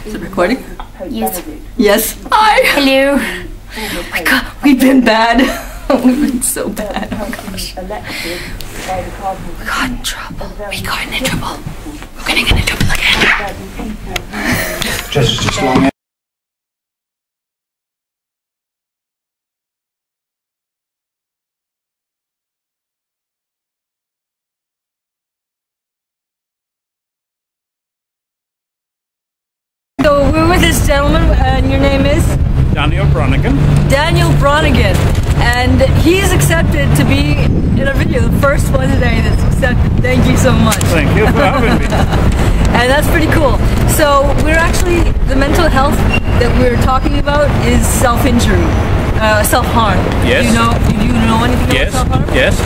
Is it recording? Yes. Yes. Hi. Hello. Oh my god, we've been bad. We've been so bad. Oh gosh. We got in trouble. We got into trouble. We're gonna get in trouble again. Just long. So we're with this gentleman, and your name is? Daniel Bronigan. Daniel Bronigan. And he's accepted to be in a video, the first one today that's accepted. Thank you so much. Thank you for having me. And that's pretty cool. So we're actually, the mental health that we're talking about is self-injury, self-harm. Yes. Do you know anything about self-harm? Yes.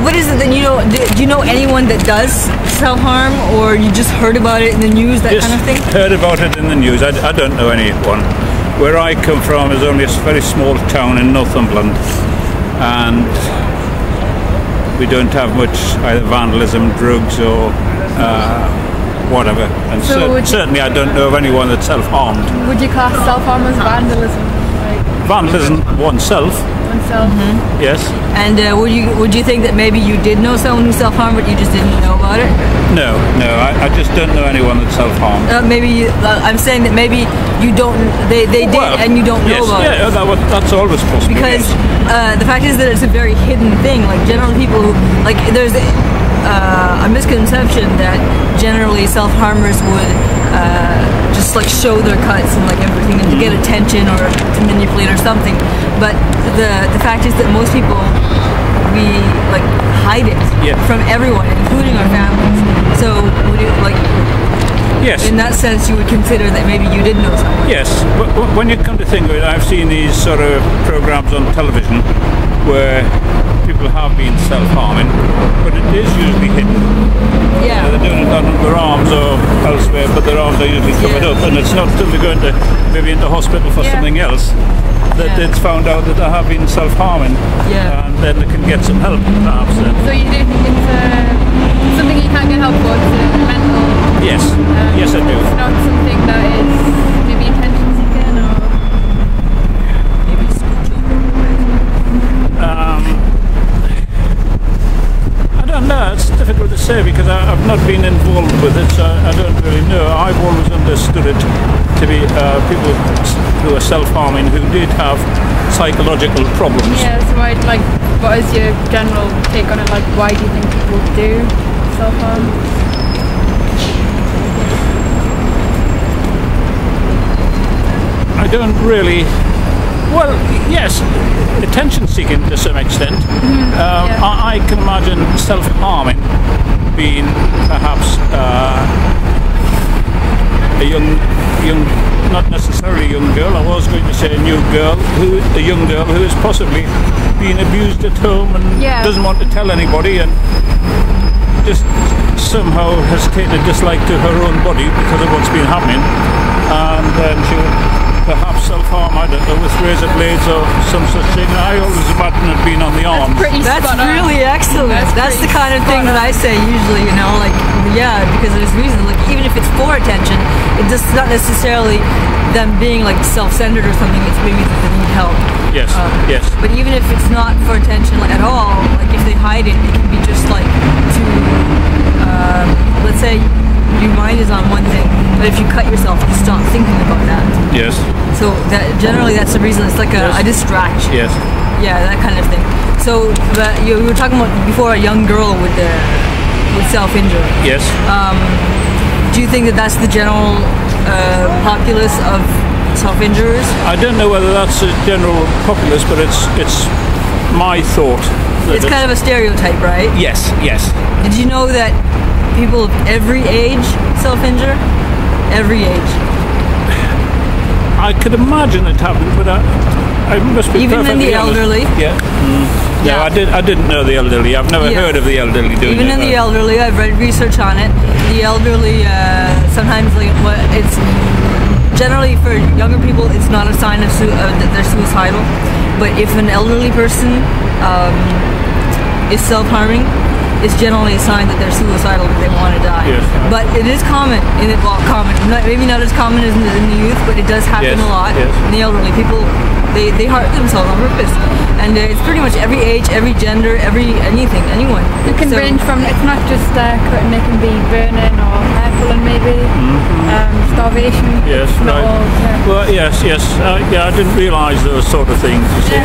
What is it that you know? Do you know anyone that does self-harm, or you just heard about it in the news, that kind of thing? Heard about it in the news. I don't know anyone. Where I come from is only a very small town in Northumberland, and we don't have much either vandalism, drugs, or whatever. And So certainly I don't know of anyone that's self-harmed. Would you class self-harm as vandalism? Like Vandalism oneself. oneself? Yes. And would you think that maybe you did know someone who self-harmed, but you just didn't know about it? No, I just don't know anyone that's self-harmed. I'm saying that maybe you don't. They did, and you don't know about it. Yeah, that's always possible. Because yes. the fact is that it's a very hidden thing. Like generally people who, like, there's a misconception that generally self-harmers would just like show their cuts and like everything, and to get attention or to manipulate or something. But the fact is that most people, we like hide it from everyone, including our families. So would you, like, yes, in that sense, you would consider that maybe you did know someone? Yes. When you come to think of it, I've seen these sort of programs on television where people have been self-harming, but it is usually hidden. Yeah. They're doing it on their arms or elsewhere, but their arms are usually covered up, and it's not until they go into maybe into hospital for something else that it's found out that they have been self-harming. Yeah. And then they can get some help, perhaps. So you do think it's something you can't get help for? It's mental? Yes. Yes, I do. It's not something that is maybe attention seeking, or Maybe I don't know, it's difficult to say because I've not been involved with it, so I don't really know. I've always understood it to be people who are self-harming who did have psychological problems. yeah. So what is your general take on it? Like, why do you think people do self-harm? I don't really. Well, yes, attention seeking to some extent. I can imagine self-harming being perhaps a young, not necessarily a young girl. I was going to say a young girl who is possibly being abused at home and doesn't want to tell anybody, and just somehow has taken a dislike to her own body because of what's been happening, and then she would perhaps self-harm, I don't know, with razor blades or some such thing. I always imagine it being on the arms. That's really excellent. That's the kind of thing that I say usually, you know, like, yeah, because there's reasons, like, even if it's for attention, it's not necessarily them being like self-centered or something, it's maybe that they need help. Yes, yes. But even if it's not for attention, like, at all, like if they hide it, it can be just like to, let's say your mind is on one thing, but if you cut yourself, you stop thinking about that. Yes. So that generally that's the reason. It's like a distraction. Yes. Yeah, that kind of thing. So we were talking about before a young girl with self-injury. Yes. Do you think that that's the general populace of self-injurers? I don't know whether that's a general populace, but it's my thought. It's kind of a stereotype, right? Yes, yes. Did you know that people of every age self-injure? Every age. I could imagine it happening, but I must be even in the honest. elderly. Yeah. No, I didn't know the elderly. I've never heard of the elderly doing it. Even in the elderly, I've read research on it. The elderly sometimes, like, it's generally for younger people, it's not a sign of that they're suicidal. But if an elderly person is self-harming, it's generally a sign that they're suicidal and they want to die. Yes. But it is common, maybe not as common as in the youth, but it does happen a lot in the elderly. People, they hurt themselves on purpose. And it's pretty much every age, every gender, anyone. It can range from, it's not just cutting, it can be burning or hair pulling maybe, starvation. Yes, not right. all, Well, yes, I didn't realise those sort of things, you see.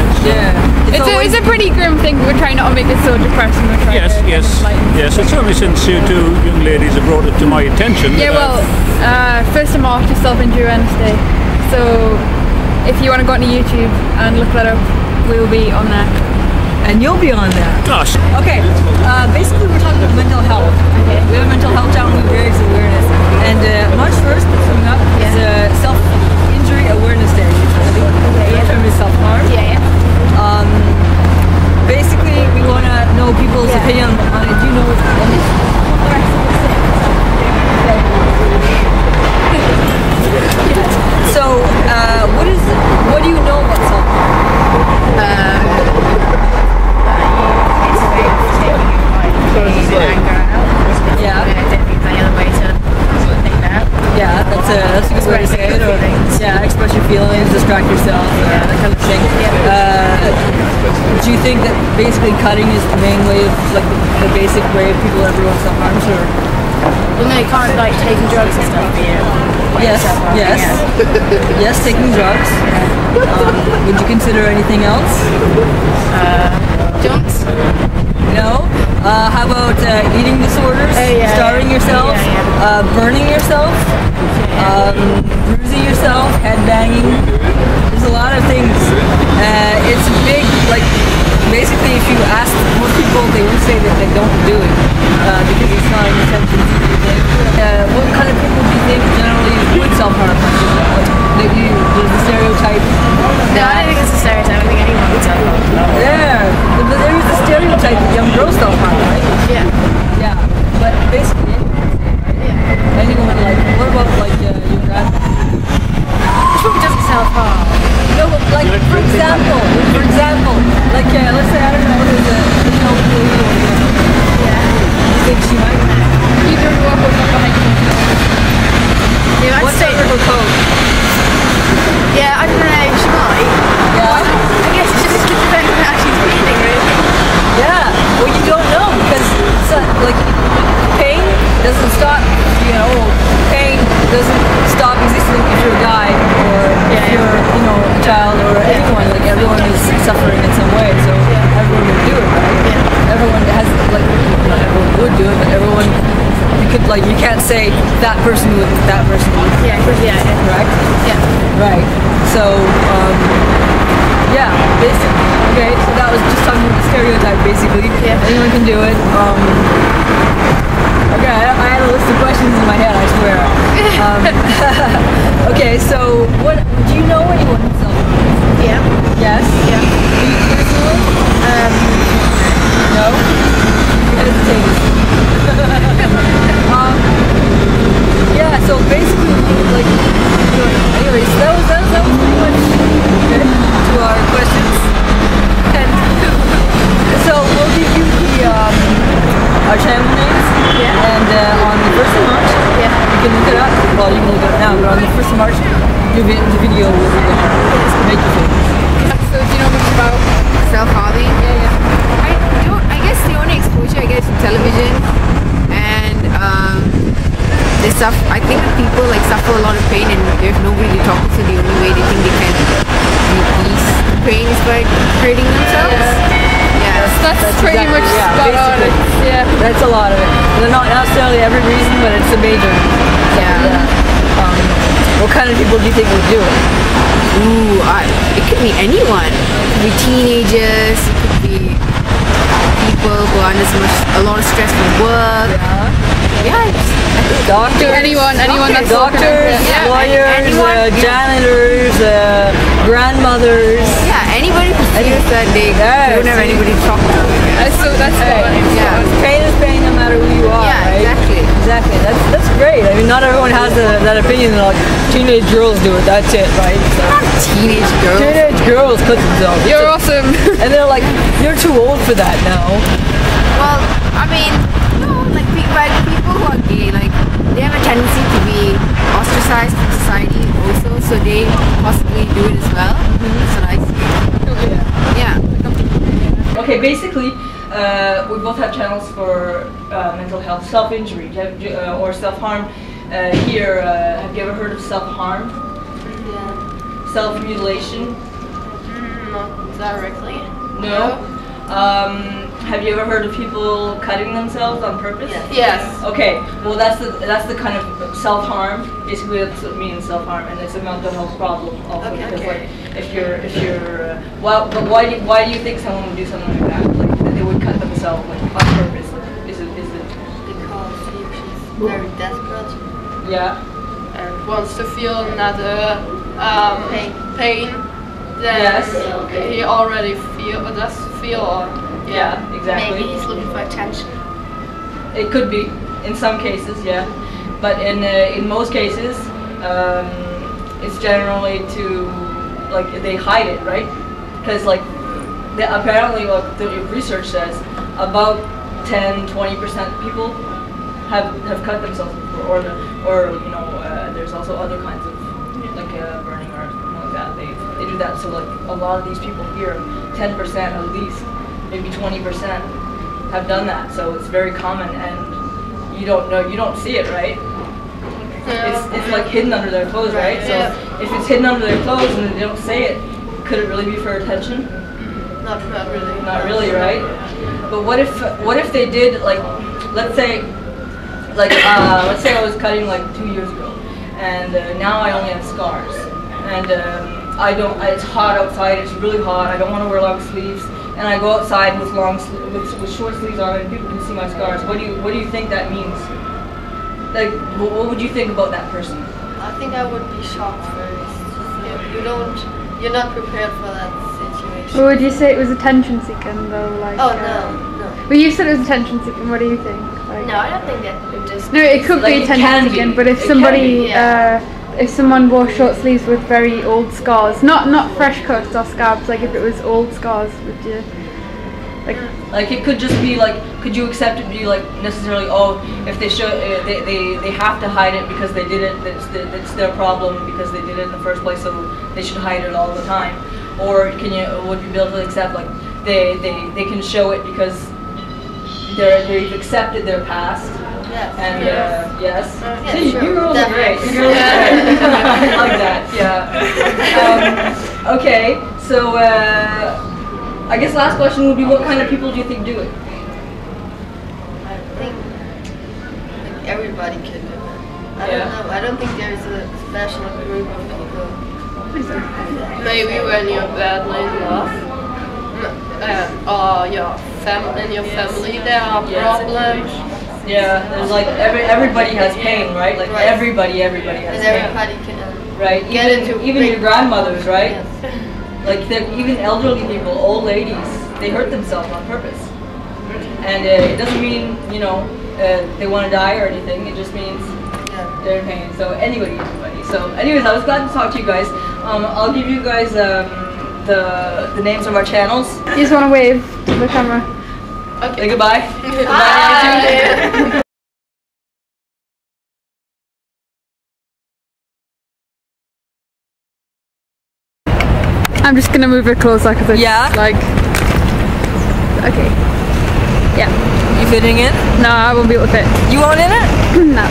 It's a pretty grim thing, but we're trying not to make it so depressing. We're trying to yes. It's only since you two young ladies have brought it to my attention. Yeah, well, 1st of March is Self-Injury Wednesday, so if you want to go onto YouTube and look that up, we will be on there. And you'll be on there. Gosh. Okay, basically we're talking about mental health. Okay. We have a mental health challenge with various awareness. And March 1st, coming up, is Self-Injury Awareness Day. The term is self-harm. Basically, we want to know people's opinion on it. Do you know what it is? So, what do you know about self-harm? That's a good way to say it. Or, express your feelings, distract yourself, that kind of thing. Do you think that basically cutting is the main way of, like, the basic way of people everyone self-harms, or? Well, no, you can't, like, taking drugs and stuff, Yes, taking drugs. Would you consider anything else? Junks? No. How about eating disorders? Starving yourself? Burning yourself? Bruising yourself? Headbanging? There's a lot of things. It's a big, like, basically if you ask most people, they would say that they don't do it because it's not an attention-seeking thing. What kind of people do you think generally would self-harm? There's the stereotype. No, I don't think it's a stereotype. I think anyone would self-harm. But there is the stereotype that young girls self-harm, right? Yeah. But basically anyone, like, what about, like, your grandma? Which one doesn't self-harm? No, but, like, for example, like, let's say, I don't know, there's a you think she might? You don't walk over behind you. Yeah, What's under her coat? Yeah, I don't know, she might. Yeah? I guess it's just depending on how she's feeling, really. Yeah, well, you don't know, because, like, pain doesn't stop, pain doesn't stop existing if you're a guy, or if you're, a child, or anyone. Like, everyone is suffering in some way, so everyone would do it, right? Everyone has, like, not everyone would do it, but everyone, you can't say that person would, that person would. Correct? Right. So, basically. Okay, so that was just talking about the stereotype, basically. Anyone can do it. Okay, I had a list of questions in my head, I swear. Okay, so do you know anyone who's self-harmed? Yeah. Yes? Yeah. Do you personally? No? You hesitated. So basically, like, anyways, that was pretty much it to our questions. And so we'll give you our channel names. And on the 1st of March, you can look it up. Well, you can look it up now, but on the 1st of March, the video will be going to make you famous. So do you know much about Self-harming? I guess the only exposure I get is from television, and I think that people, like, suffer a lot of pain, and there's nobody to talk to. The only way they think they can release pain is by hurting themselves. That's pretty much spot on. That's a lot of it. They're not necessarily every reason, but it's a major. What kind of people do you think would do it? Ooh, it could be anyone. It could be teenagers. It could be people who are under a lot of stress from work. I think doctors. Anyone that's doctors, lawyers, janitors, grandmothers. Anybody who feels that they don't have anybody to talk to. That's Pain is pain no matter who you are. Right? Exactly. That's great. I mean, not everyone has that opinion. Like, teenage girls do it. That's it, right? So, not teenage girls. Teenage girls cut themselves. You're awesome. And they're like, you're too old for that now. Well, I mean, no, like people who are gay, like they have a tendency to be ostracized from society also, so they possibly do it as well. That's what I see. Yeah. Okay, basically, we both have channels for mental health, self-injury, or self-harm. Here, have you ever heard of self-harm? Yeah. Self-mutilation? Not directly. No? Have you ever heard of people cutting themselves on purpose? Yes. Okay, well that's the kind of self-harm. Basically, that's what it means, self-harm, and it's a mental health problem also. Okay. Because like if you're well, but why do you think someone would do something like that? Like that they would cut themselves like on purpose? Like, is it? Because she's very desperate Yeah. and wants to feel another pain. Then Yes. he already does feel. Yeah, exactly. Maybe he's looking for attention. It could be, in some cases, yeah. But in most cases, it's generally to, like, they hide it, right? Because, like, apparently, what the research says, about 10-20% of people have cut themselves before, or you know, there's also other kinds of, like, burning or something like that. They do that, so, like, a lot of these people here, 10% at least, maybe 20% have done that, so it's very common, and you don't see it, right? It's like hidden under their clothes, right? So if it's hidden under their clothes and they don't say it, could it really be for attention? Not really. Not really, right? But what if they did, like, let's say I was cutting like 2 years ago, and now I only have scars, and it's hot outside, it's really hot, I don't want to wear long sleeves, and I go outside with with short sleeves on, and people can see my scars. What do you think that means? Like, what would you think about that person? I think I would be shocked first. You're not prepared for that situation. Or would you say it was attention seeking though? Like, Oh no. Well, you said it was attention seeking. What do you think? Like, No, I don't think that it just. No, it could Like, be it can attention be. seeking, but if It somebody, can if someone wore short sleeves with very old scars, not fresh cuts or scabs, like if it was old scars, would you? Like it could just be like, could you accept it to be like necessarily, oh, if they show, they have to hide it because they did it, that's their problem because they did it in the first place, so they should hide it all the time? Or would you be able to accept like they can show it because they've accepted their past? Yes. And yes. Yeah, See, sure. you girls are great. Definitely. You girls are great. I like that. Yeah. Okay. So I guess last question would be, what kind of people do you think do it? I think like everybody can do it. I Yeah. don't know. I don't think there's a special group of people. Maybe when you're badly in love, or in your family there are problems. Yeah, there's like everybody has pain, right? Like Right. everybody has And pain, everybody can right? get into Even your grandmothers, right? Yes. Like even elderly people, old ladies, they hurt themselves on purpose, and it doesn't mean they want to die or anything. It just means they're in pain. So everybody. So anyways, I was glad to talk to you guys. I'll give you guys the names of our channels. You just want to wave to the camera. Okay. Say goodbye. Bye. I'm just gonna move it closer because it's like. Okay. Yeah. You fitting in? No, I won't be able to fit. You want in it? No.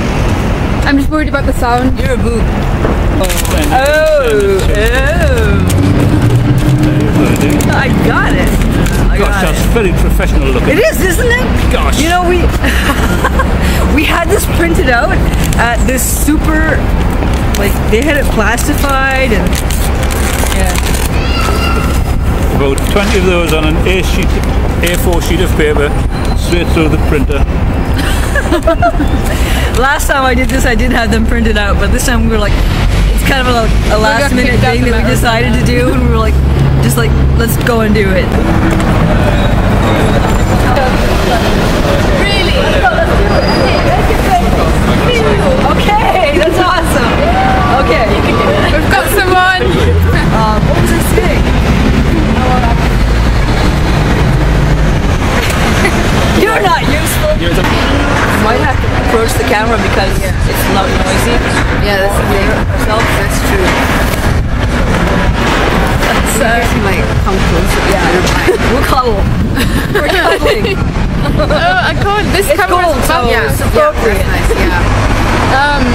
I'm just worried about the sound. You're a boob. I got it. Gosh, that's very professional looking. It is, isn't it? Gosh. You know, we had this printed out at this super, like, they had it plastified and About 20 of those on an A4 sheet of paper, straight through the printer. Last time I did this, I did have them printed out, but this time we were like, it's kind of a last minute thing that we decided to do, and we were like, just like, let's go and do it. Really? Let's go, let's do it. Okay, that's awesome. Okay. We've got someone. What was I saying? You're push the camera because it's loud and noisy. Yeah, that's the thing. Ourselves. That's true. So, Like, come closer. we'll cuddle. We're cuddling. I can't. This It's camera cold, is so bad. it's appropriate. That's nice, yeah.